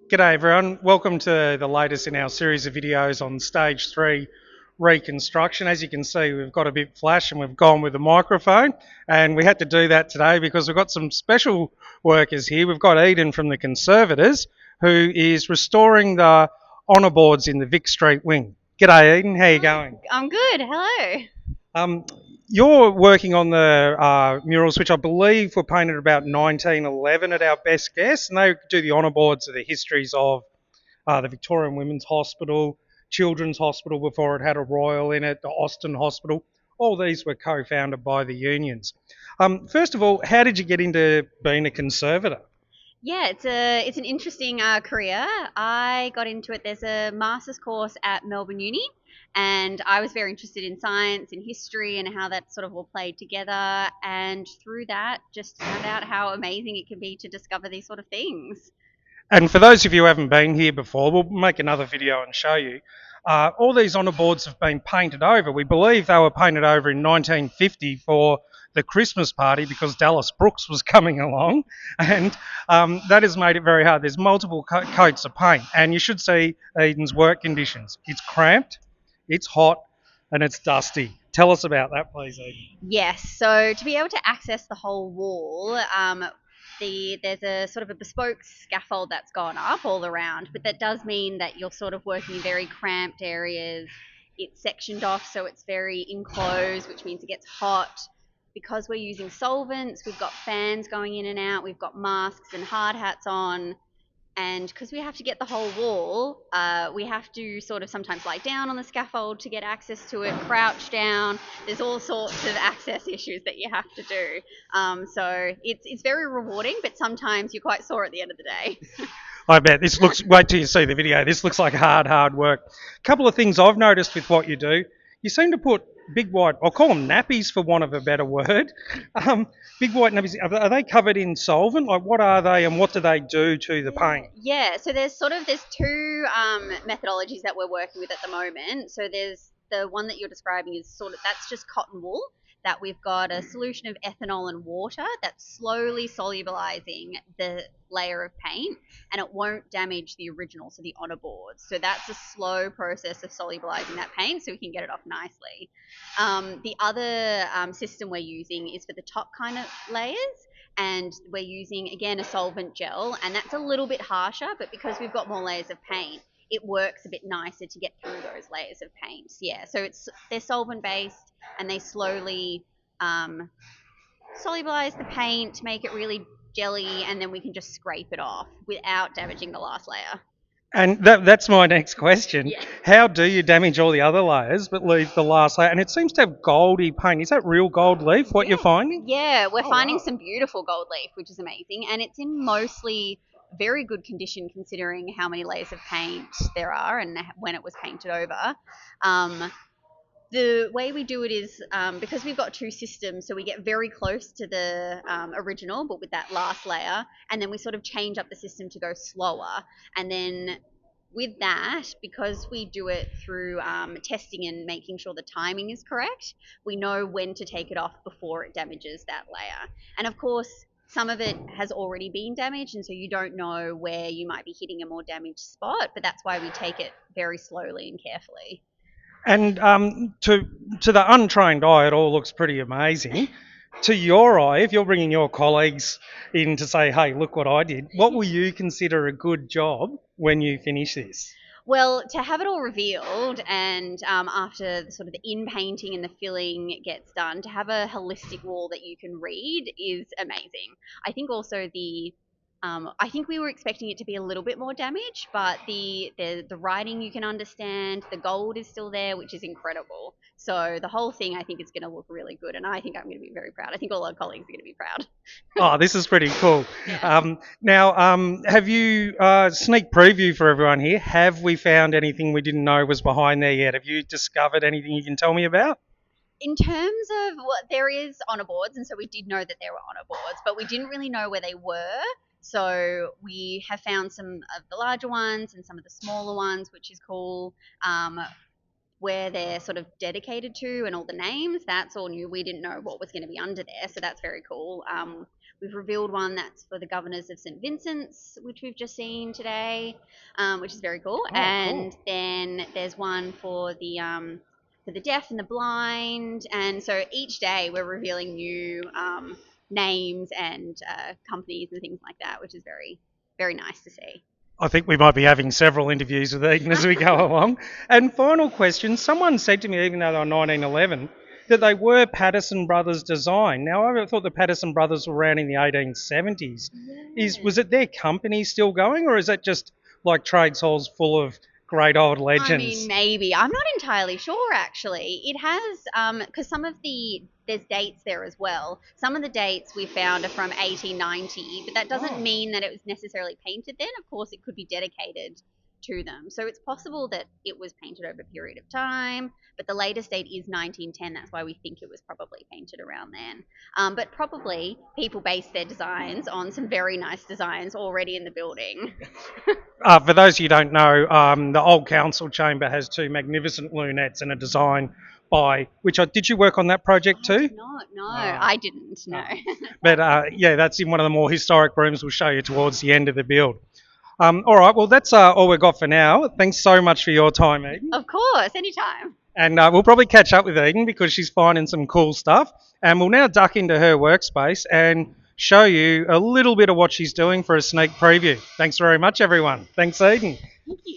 G'day everyone, welcome to the latest in our series of videos on stage 3 reconstruction. As you can see, we've got a bit flash and we've gone with the microphone, and we had to do that today because we've got some special workers here. We've got Eden from the Conservators, who is restoring the honour boards in the Vic Street wing. G'day Eden, how are you going? I'm good. Hello. Um, you're working on the murals, which I believe were painted about 1911 at our best guess, and they do the honour boards of the histories of the Victorian Women's Hospital, Children's Hospital before it had a royal in it, the Austin Hospital. All these were co-founded by the unions. First of all, how did you get into being a conservator? Yeah, it's an interesting career. I got into it. There's a master's course at Melbourne Uni, and I was very interested in science and history and how that sort of all played together. And through that, just found out how amazing it can be to discover these sort of things. And for those of you who haven't been here before, we'll make another video and show you. All these honour boards have been painted over. We believe they were painted over in 1950 for the Christmas party because Dallas Brooks was coming along, and that has made it very hard. There's multiple coats of paint, and you should see Eden's work conditions. It's cramped, it's hot, and it's dusty. Tell us about that, please, Eden. Yes, so to be able to access the whole wall, there's a sort of a bespoke scaffold that's gone up all around, but that does mean that you're sort of working in very cramped areas. It's sectioned off, so it's very enclosed, which means it gets hot. Because we're using solvents, we've got fans going in and out, we've got masks and hard hats on, and because we have to get the whole wall, we have to sort of sometimes lie down on the scaffold to get access to it, crouch down. There's all sorts of access issues that you have to do. So it's very rewarding, but sometimes you're quite sore at the end of the day. I bet this looks. Wait till you see the video. This looks like hard work. A couple of things I've noticed with what you do. You seem to put big white. I'll call them nappies for want of a better word. Big white nappies. Are they covered in solvent? Like what are they, and what do they do to the paint? Yeah, so there's two methodologies that we're working with at the moment. So there's the one that you're describing is sort of that's just cotton wool that we've got a solution of ethanol and water that's slowly solubilizing the layer of paint, and it won't damage the original, so the honor boards. So that's a slow process of solubilizing that paint so we can get it off nicely. The other system we're using is for the top kind of layers, and we're using again a solvent gel, and that's a little bit harsher, but because we've got more layers of paint, it works a bit nicer to get through those layers of paint. Yeah, so they're solvent based, and they slowly solubilize the paint, make it really jelly, and then we can just scrape it off without damaging the last layer. And that's my next question. Yeah. How do you damage all the other layers but leave the last layer? And it seems to have goldy paint. Is that real gold leaf? What you're Yeah, finding? yeah, we're Oh finding wow. some beautiful gold leaf, which is amazing, and it's in mostly very good condition considering how many layers of paint there are and when it was painted over. Um, the way we do it is because we've got two systems, so we get very close to the original, but with that last layer, and then we sort of change up the system to go slower, and then with that, because we do it through testing and making sure the timing is correct, we know when to take it off before it damages that layer. And of course, some of it has already been damaged, and so you don't know where you might be hitting a more damaged spot, but that's why we take it very slowly and carefully. And to the untrained eye, it all looks pretty amazing. To your eye, if you're bringing your colleagues in to say, "Hey, look what I did," what will you consider a good job when you finish this? Well, to have it all revealed and after the sort of the in painting and the filling gets done, to have a holistic wall that you can read is amazing. I think also I think we were expecting it to be a little bit more damaged, but the writing you can understand, the gold is still there, which is incredible. So the whole thing I think is going to look really good, and I think I'm going to be very proud. I think all our colleagues are going to be proud. Oh, this is pretty cool. Yeah. Now, have you sneak preview for everyone here? Have we found anything we didn't know was behind there yet? Have you discovered anything you can tell me about? In terms of what there is honor boards, and so we did know that there were honor boards, but we didn't really know where they were. So we have found some of the larger ones and some of the smaller ones, which is cool. Where they're sort of dedicated to and all the names, that's all new. We didn't know what was going to be under there, so that's very cool. We've revealed one that's for the governors of St Vincent's, which we've just seen today, which is very cool. Oh, and cool. then there's one for the deaf and the blind. And so each day we're revealing new names and companies and things like that, which is very, very nice to see. I think we might be having several interviews with Eden as we go along. And final question, someone said to me, even though they were 1911, that they were Patterson Brothers design. Now, I thought the Patterson Brothers were around in the 1870s. Was it their company still going, or is it just like trades halls full of great old legends? I mean, maybe. I'm not entirely sure, actually. It has, because there's dates there as well. Some of the dates we found are from 1890, but that doesn't mean that it was necessarily painted then. Of course, it could be dedicated to them. So it's possible that it was painted over a period of time, but the latest date is 1910. That's why we think it was probably painted around then. But probably people based their designs on some very nice designs already in the building. For those of you who don't know, the old council chamber has two magnificent lunettes and a design by did you work on that project too? No, I didn't. No. But yeah, that's in one of the more historic rooms. We'll show you towards the end of the build. All right, well, that's all we've got for now. Thanks so much for your time, Eden. Of course, anytime. And we'll probably catch up with Eden because she's finding some cool stuff. And we'll now duck into her workspace and show you a little bit of what she's doing for a sneak preview. Thanks very much, everyone. Thanks, Eden. Thank you.